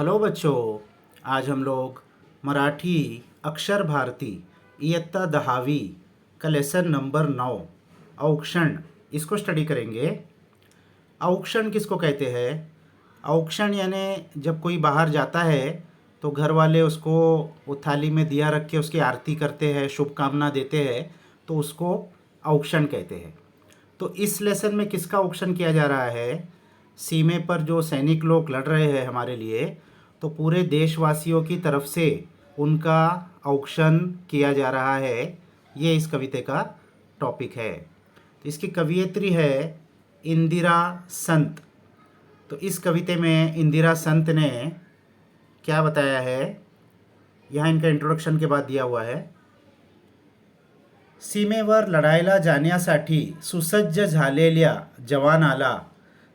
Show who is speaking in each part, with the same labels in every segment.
Speaker 1: Hello बच्चों। आज हम लोग मराठी अक्षर भारती इयत्ता 10वीं का लेसन नंबर 9 औक्षण इसको स्टडी करेंगे। औक्षण किसको कहते हैं? औक्षण यानी जब कोई बाहर जाता है तो घर वाले उसको वो थाली में दिया रख के उसकी आरती करते हैं, शुभकामना देते हैं, तो उसको औक्षण कहते हैं। तो इस लेसन में किसका औक्षण किया जा रहा है? सीमे पर जो सैनिक लोग लड़ रहे हैं हमारे लिए, तो पूरे देशवासियों की तरफ से उनका औक्षण किया जा रहा है। ये इस कविता का टॉपिक है। तो इसकी कवियत्री है इंदिरा संत। तो इस कविता में इंदिरा संत ने क्या बताया है, यहाँ इनका इंट्रोडक्शन के बाद दिया हुआ है। सीमेवर लढायला जाण्यासाठी सुसज्ज झालेल्या जवानाला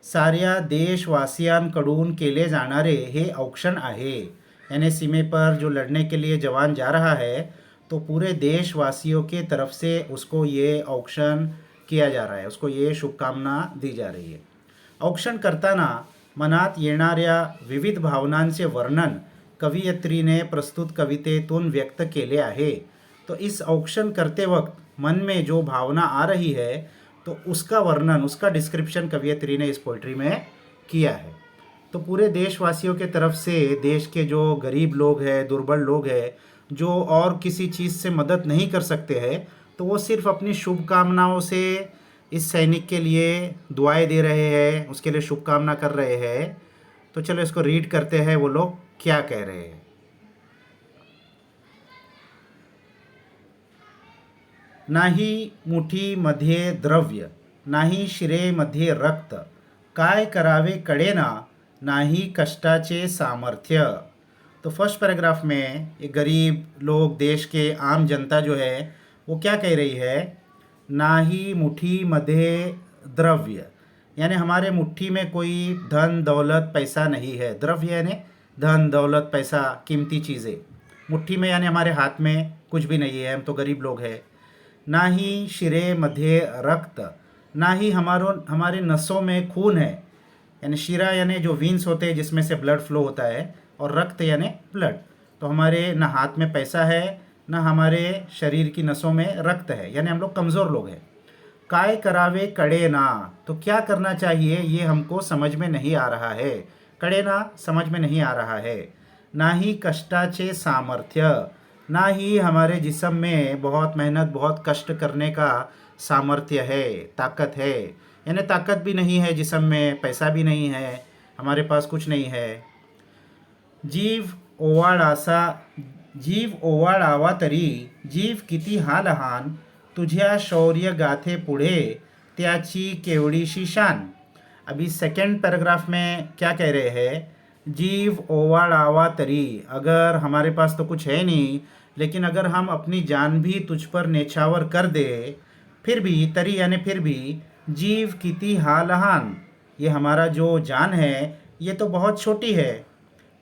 Speaker 1: साऱ्या देशवासियांकडून केले जाणारे हे औक्षण आहे। यानी सीमे पर जो लड़ने के लिए जवान जा रहा है तो पूरे देशवासियों के तरफ से उसको ये औक्षण किया जा रहा है, उसको ये शुभकामना दी जा रही है। औक्षण करताना मनात येणाऱ्या विविध भावनांचे वर्णन कवयित्रीने प्रस्तुत कवितेतून व्यक्त केले आहे। तो इस औक्षण करते वक्त मन में जो भावना आ रही है तो उसका वर्णन, उसका डिस्क्रिप्शन कवयित्री ने इस पोइट्री में किया है। तो पूरे देशवासियों के तरफ से देश के जो गरीब लोग हैं, दुर्बल लोग हैं, जो और किसी चीज़ से मदद नहीं कर सकते हैं, तो वो सिर्फ अपनी शुभकामनाओं से इस सैनिक के लिए दुआएं दे रहे हैं, उसके लिए शुभकामना कर रहे हैं। तो चलो इसको रीड करते हैं, वो लोग क्या कह रहे हैं। नाही मुठीमध्ये द्रव्य, नाही शिरेमध्ये रक्त, काय करावे कळेना, नाही कष्टाचे सामर्थ्य। तो फर्स्ट पैराग्राफ में ये गरीब लोग, देश के आम जनता जो है वो क्या कह रही है? नाही मुठीमध्ये द्रव्य, यानी हमारे मुट्ठी में कोई धन दौलत पैसा नहीं है। द्रव्य यानी धन दौलत पैसा, कीमती चीज़ें। मुट्ठी में यानी हमारे हाथ में कुछ भी नहीं है, हम तो गरीब लोग हैं। ना ही शिरे मध्य रक्त, ना ही हमारे नसों में खून है। यानी शिरा यानी जो वीन्स होते हैं जिसमें से ब्लड फ्लो होता है, और रक्त यानी ब्लड। तो हमारे ना हाथ में पैसा है, ना हमारे शरीर की नसों में रक्त है, यानी हम लोग कमज़ोर लोग हैं। काय करावे कड़े ना, तो क्या करना चाहिए ये हमको समझ में नहीं आ रहा है। कड़े ना समझ में नहीं आ रहा है। ना ही कष्टाचे सामर्थ्य, ना ही हमारे जिस्म में बहुत मेहनत, बहुत कष्ट करने का सामर्थ्य है, ताकत है। यानी ताकत भी नहीं है जिस्म में, पैसा भी नहीं है, हमारे पास कुछ नहीं है। जीव ओवाळावा तरी जीव किती हा लहान, तुझ्या शौर्य गाथे पुढे त्याची केवढीशी शान। अभी सेकेंड पैराग्राफ में क्या कह रहे हैं? जीव ओवाळावा तरी, अगर हमारे पास तो कुछ है नहीं, लेकिन अगर हम अपनी जान भी तुझ पर नेछावर कर दे, फिर भी, तरी यानी फिर भी, जीव किती हा लहान, ये हमारा जो जान है ये तो बहुत छोटी है।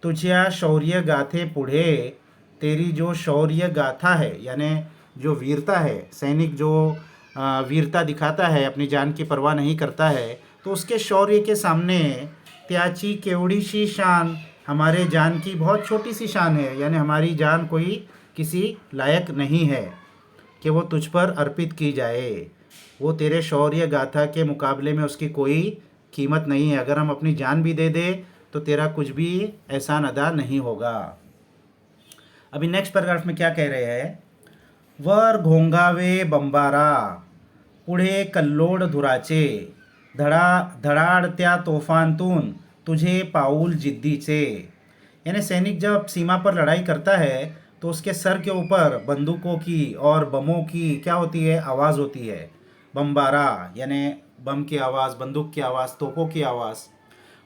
Speaker 1: तुझ्या शौर्य गाथे पुढे, तेरी जो शौर्य गाथा है यानी जो वीरता है, सैनिक जो वीरता दिखाता है, अपनी जान की परवाह नहीं करता है, तो उसके शौर्य के सामने त्याची केवड़ीशी शान, हमारे जान की बहुत छोटी सी शान है। यानी हमारी जान कोई किसी लायक नहीं है कि वो तुझ पर अर्पित की जाए। वो तेरे शौर्य गाथा के मुकाबले में उसकी कोई कीमत नहीं है। अगर हम अपनी जान भी दे दे तो तेरा कुछ भी एहसान अदा नहीं होगा। अभी नेक्स्ट पैराग्राफ में क्या कह रहे हैं? वर घोंगावे बंबारा, पुढे कल्लोड धुराचे, धडाडत्या तोफांतून तुझे पाऊल जिद्दीचे। यानी सैनिक जब सीमा पर लड़ाई करता है तो उसके सर के ऊपर बंदूकों की और बमों की क्या होती है? आवाज़ होती है। बम्बारा यानी बम की आवाज़, बंदूक की आवाज़, तोपों की आवाज़।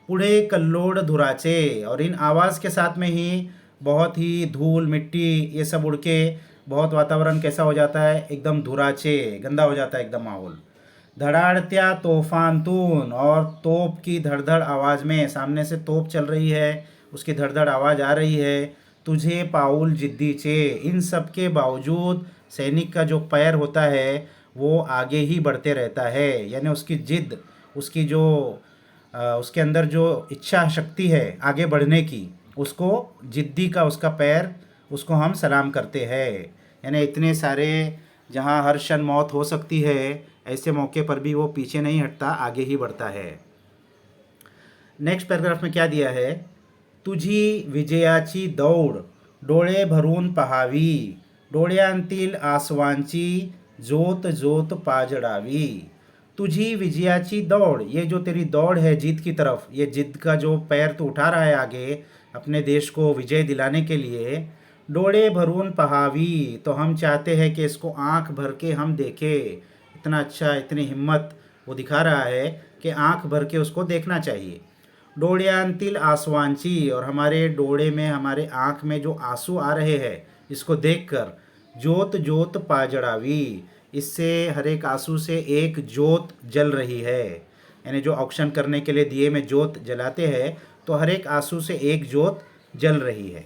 Speaker 1: पुढे कल्लोड धुराचे, और इन आवाज़ के साथ में ही बहुत ही धूल मिट्टी ये सब उड़ के बहुत वातावरण कैसा हो जाता है? एकदम धुराचे, गंदा हो जाता है एकदम माहौल। धड़ाड़त्या तूफानतून, और तोप की धड़धड़ आवाज़ में, सामने से तोप चल रही है, उसकी धड़धड़ आवाज़ आ रही है। तुझे पाउल जिद्दीचे, इन सब के बावजूद सैनिक का जो पैर होता है वो आगे ही बढ़ते रहता है। यानी उसकी जिद, उसकी जो उसके अंदर जो इच्छा शक्ति है आगे बढ़ने की, उसको जिद्दी का उसका पैर उसको हम सलाम करते हैं। यानी इतने सारे जहाँ हर क्षण मौत हो सकती है, ऐसे मौके पर भी वो पीछे नहीं हटता, आगे ही बढ़ता है। नेक्स्ट पैराग्राफ में क्या दिया है? तुझी विजयाची दौड डोळे भरून पहावी, डोळ्यांतील आसवांची जोत जोत पाजडावी। तुझी विजयाची दौड़, ये जो तेरी दौड़ है जीत की तरफ, ये जिद का जो पैर तू उठा रहा है आगे अपने देश को विजय दिलाने के लिए, डोळे भरून पहावी, तो हम चाहते हैं कि इसको आंख भर के हम देखें। इतना अच्छा, इतनी हिम्मत वो दिखा रहा है कि आंख भर के उसको देखना चाहिए। डोळ्यांतील आसवांची, और हमारे डोळे में, हमारे आंख में जो आंसू आ रहे हैं, इसको देखकर जोत जोत पाजड़ावी, इससे हर एक आंसू से एक जोत जल रही है। यानी जो औक्षण करने के लिए दिए में जोत जलाते हैं, तो हर एक आंसू से एक जोत जल रही है।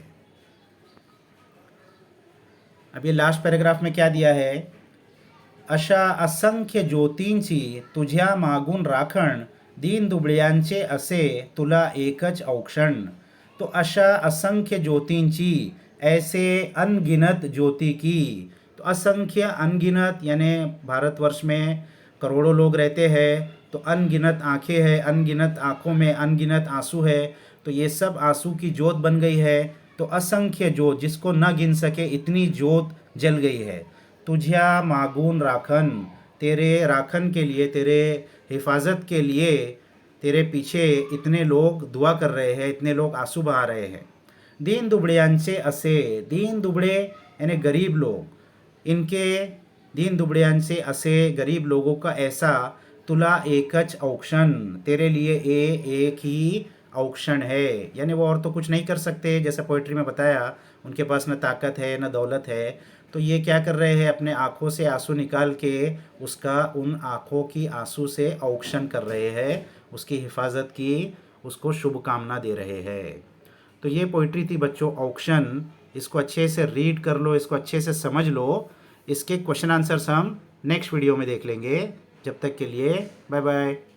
Speaker 1: अब ये लास्ट पैराग्राफ में क्या दिया है? अशा असंख्य ज्योतींची तुझ्या मागून राखण, दीन दुबळ्यांचे असे तुला एकच औक्षण। तो अशा असंख्य ज्योतींची, ऐसे अनगिनत ज्योति की। तो असंख्य, अनगिनत, यानी भारतवर्ष में करोड़ों लोग रहते हैं, तो अनगिनत आंखें हैं, अनगिनत आंखों में अनगिनत आंसू है, तो ये सब आंसू की जोत बन गई है। तो असंख्य जोत, जिसको न गिन सके इतनी जोत जल गई है। तुझ्या मागून राखन, तेरे राखन के लिए, तेरे हिफाजत के लिए तेरे पीछे इतने लोग दुआ कर रहे हैं, इतने लोग आंसू बहा रहे हैं। दीन दुबड़ियांचे असे, दीन दुबड़े यानी गरीब लोग, इनके दीन दुबड़ियांचे असे गरीब लोगों का ऐसा तुला एकच औक्षण, तेरे लिए एक ही औक्षण है। यानी वो और तो कुछ नहीं कर सकते, जैसे पोइट्री में बताया, उनके पास न ताकत है न दौलत है, तो ये क्या कर रहे हैं? अपने आँखों से आंसू निकाल के उसका, उन आँखों की आंसू से औक्षण कर रहे हैं, उसकी हिफाजत की, उसको शुभकामना दे रहे हैं। तो ये पोइट्री थी बच्चों, औक्षण। इसको अच्छे से रीड कर लो, इसको अच्छे से समझ लो। इसके क्वेश्चन आंसर्स हम नेक्स्ट वीडियो में देख लेंगे। जब तक के लिए बाय बाय।